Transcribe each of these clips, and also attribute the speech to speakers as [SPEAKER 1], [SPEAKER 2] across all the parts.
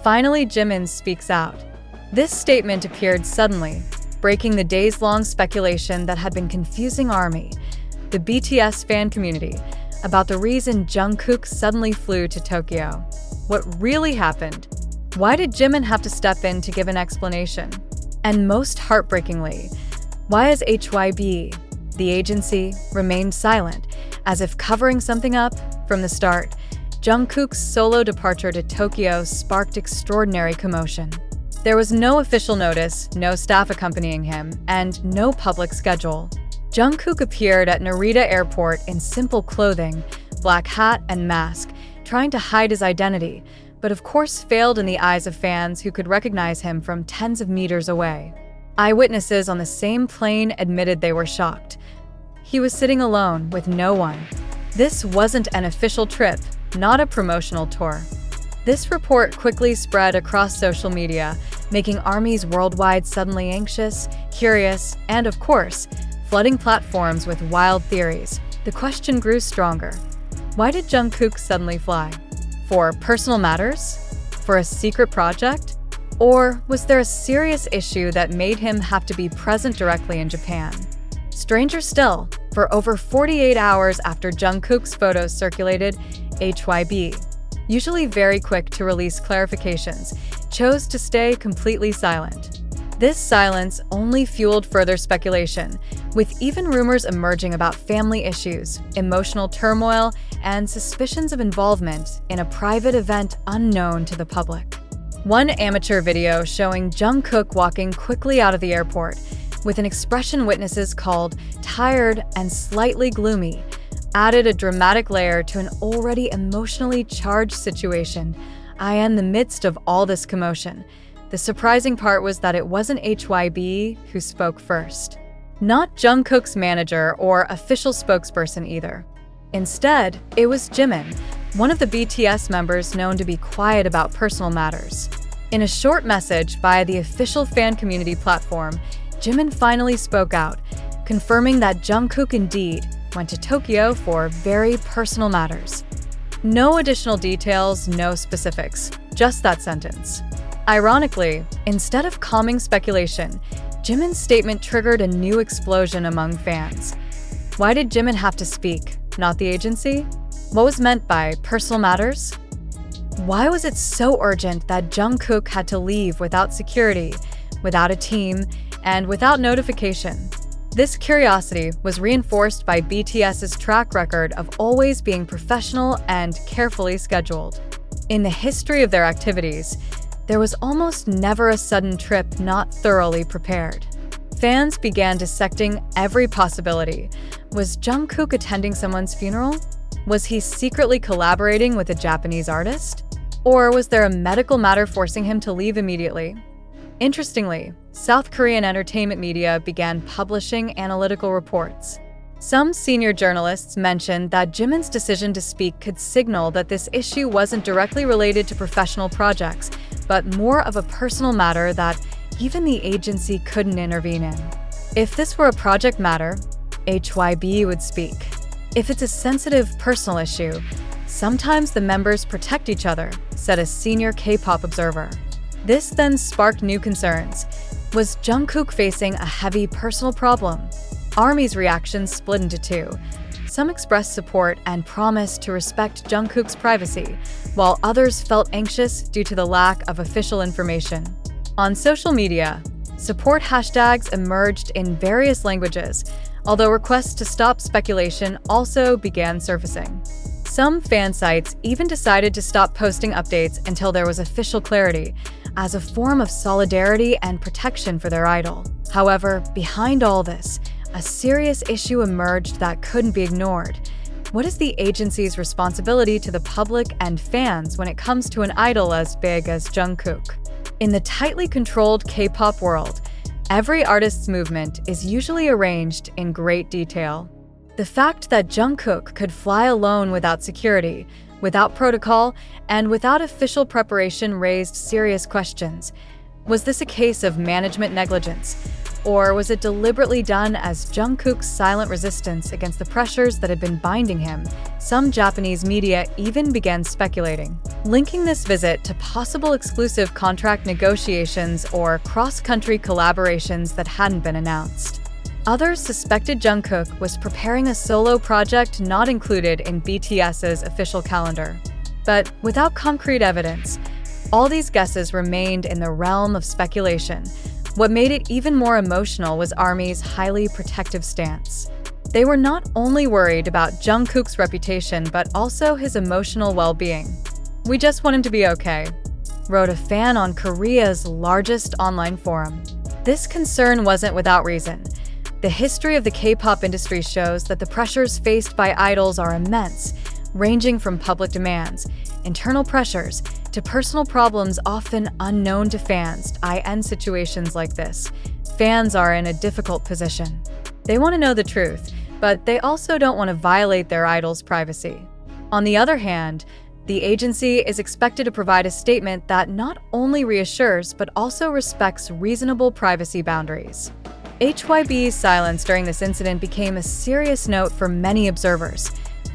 [SPEAKER 1] Finally, Jimin speaks out. This statement appeared suddenly, breaking the days-long speculation that had been confusing ARMY, the BTS fan community, about the reason Jungkook suddenly flew to Tokyo. What really happened? Why did Jimin have to step in to give an explanation? And most heartbreakingly, why has HYB, the agency, remained silent, as if covering something up? From the start, Jungkook's solo departure to Tokyo sparked extraordinary commotion. There was no official notice, no staff accompanying him, and no public schedule. Jungkook appeared at Narita Airport in simple clothing, black hat and mask, trying to hide his identity, but of course failed in the eyes of fans who could recognize him from tens of meters away. Eyewitnesses on the same plane admitted they were shocked. He was sitting alone with no one. This wasn't an official trip, not a promotional tour. This report quickly spread across social media, making ARMYs worldwide suddenly anxious, curious, and of course, flooding platforms with wild theories. The question grew stronger. Why did Jungkook suddenly fly? For personal matters? For a secret project? Or was there a serious issue that made him have to be present directly in Japan? Stranger still, for over 48 hours after Jungkook's photos circulated, HYB, usually very quick to release clarifications, chose to stay completely silent. This silence only fueled further speculation, with even rumors emerging about family issues, emotional turmoil, and suspicions of involvement in a private event unknown to the public. One amateur video showing Jungkook walking quickly out of the airport, with an expression witnesses called tired and slightly gloomy, added a dramatic layer to an already emotionally charged situation. In the midst of all this commotion, the surprising part was that it wasn't HYB who spoke first. Not Jungkook's manager or official spokesperson either. Instead, it was Jimin, one of the BTS members known to be quiet about personal matters. In a short message via the official fan community platform, Jimin finally spoke out, confirming that Jungkook indeed went to Tokyo for very personal matters. No additional details, no specifics, just that sentence. Ironically, instead of calming speculation, Jimin's statement triggered a new explosion among fans. Why did Jimin have to speak, not the agency? What was meant by personal matters? Why was it so urgent that Jungkook had to leave without security, without a team, and without notification? This curiosity was reinforced by BTS's track record of always being professional and carefully scheduled. In the history of their activities, there was almost never a sudden trip not thoroughly prepared. Fans began dissecting every possibility. Was Jungkook attending someone's funeral? Was he secretly collaborating with a Japanese artist? Or was there a medical matter forcing him to leave immediately? Interestingly, South Korean entertainment media began publishing analytical reports. Some senior journalists mentioned that Jimin's decision to speak could signal that this issue wasn't directly related to professional projects, but more of a personal matter that even the agency couldn't intervene in. If this were a project matter, HYB would speak. If it's a sensitive personal issue, sometimes the members protect each other, said a senior K-pop observer. This then sparked new concerns. Was Jungkook facing a heavy personal problem? ARMY's reactions split into two. Some expressed support and promised to respect Jungkook's privacy, while others felt anxious due to the lack of official information. On social media, support hashtags emerged in various languages, although requests to stop speculation also began surfacing. Some fan sites even decided to stop posting updates until there was official clarity, as a form of solidarity and protection for their idol. However, behind all this, a serious issue emerged that couldn't be ignored. What is the agency's responsibility to the public and fans when it comes to an idol as big as Jungkook? In the tightly controlled K-pop world, every artist's movement is usually arranged in great detail. The fact that Jungkook could fly alone without security, without protocol, and without official preparation raised serious questions. Was this a case of management negligence? Or was it deliberately done as Jungkook's silent resistance against the pressures that had been binding him? Some Japanese media even began speculating, linking this visit to possible exclusive contract negotiations or cross-country collaborations that hadn't been announced. Others suspected Jungkook was preparing a solo project not included in BTS's official calendar. But without concrete evidence, all these guesses remained in the realm of speculation. What made it even more emotional was ARMY's highly protective stance. They were not only worried about Jungkook's reputation, but also his emotional well-being. "We just want him to be okay," wrote a fan on Korea's largest online forum. This concern wasn't without reason. The history of the K-pop industry shows that the pressures faced by idols are immense, ranging from public demands, internal pressures, to personal problems often unknown to fans. In situations like this, fans are in a difficult position. They want to know the truth, but they also don't want to violate their idol's privacy. On the other hand, the agency is expected to provide a statement that not only reassures but also respects reasonable privacy boundaries. HYB's silence during this incident became a serious note for many observers.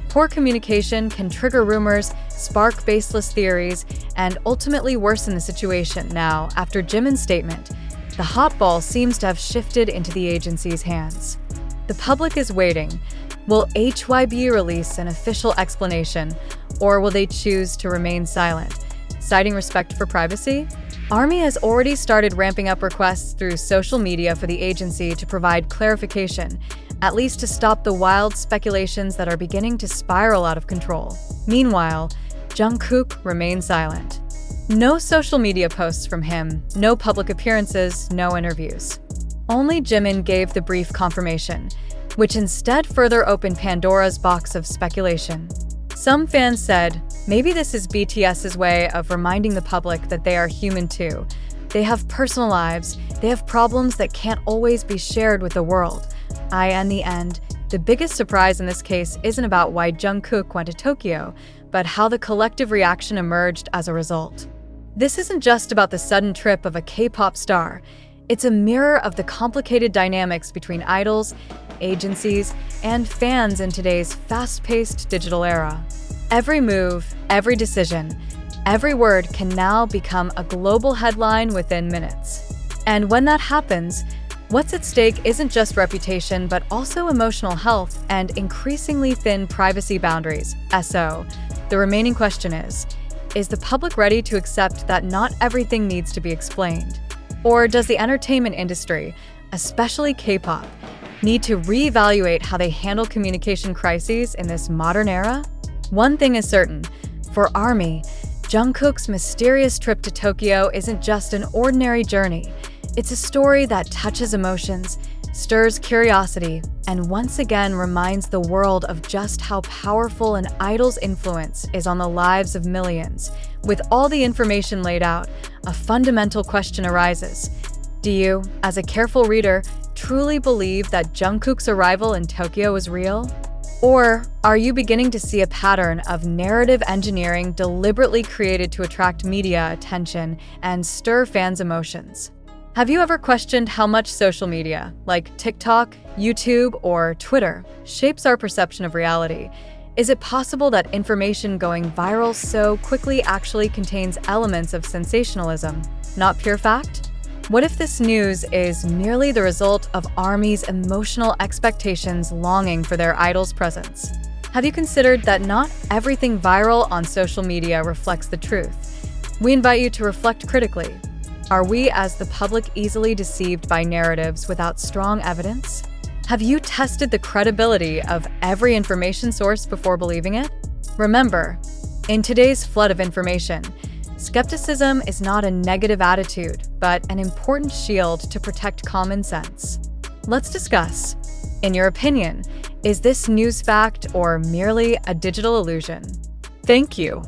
[SPEAKER 1] Poor communication can trigger rumors, spark baseless theories, and ultimately worsen the situation. Now, after Jimin's statement, the hot ball seems to have shifted into the agency's hands. The public is waiting. Will HYB release an official explanation, or will they choose to remain silent, citing respect for privacy? ARMY has already started ramping up requests through social media for the agency to provide clarification, at least to stop the wild speculations that are beginning to spiral out of control. Meanwhile, Jungkook remains silent. No social media posts from him, no public appearances, no interviews. Only Jimin gave the brief confirmation, which instead further opened Pandora's box of speculation. Some fans said, maybe this is BTS's way of reminding the public that they are human too. They have personal lives, they have problems that can't always be shared with the world. In the end, the biggest surprise in this case isn't about why Jungkook went to Tokyo, but how the collective reaction emerged as a result. This isn't just about the sudden trip of a K-pop star. It's a mirror of the complicated dynamics between idols, agencies, and fans in today's fast-paced digital era. Every move, every decision, every word can now become a global headline within minutes. And when that happens, what's at stake isn't just reputation, but also emotional health and increasingly thin privacy boundaries. So, the remaining question is the public ready to accept that not everything needs to be explained? Or does the entertainment industry, especially K-pop, need to reevaluate how they handle communication crises in this modern era? One thing is certain, for ARMY, Jungkook's mysterious trip to Tokyo isn't just an ordinary journey. It's a story that touches emotions, stirs curiosity, and once again reminds the world of just how powerful an idol's influence is on the lives of millions. With all the information laid out, a fundamental question arises. Do you, as a careful reader, truly believe that Jungkook's arrival in Tokyo was real? Or are you beginning to see a pattern of narrative engineering deliberately created to attract media attention and stir fans' emotions? Have you ever questioned how much social media, like TikTok, YouTube, or Twitter, shapes our perception of reality? Is it possible that information going viral so quickly actually contains elements of sensationalism, not pure fact? What if this news is merely the result of ARMY's emotional expectations longing for their idol's presence? Have you considered that not everything viral on social media reflects the truth? We invite you to reflect critically. Are we, as the public, easily deceived by narratives without strong evidence? Have you tested the credibility of every information source before believing it? Remember, in today's flood of information, skepticism is not a negative attitude, but an important shield to protect common sense. Let's discuss. In your opinion, is this news fact or merely a digital illusion? Thank you.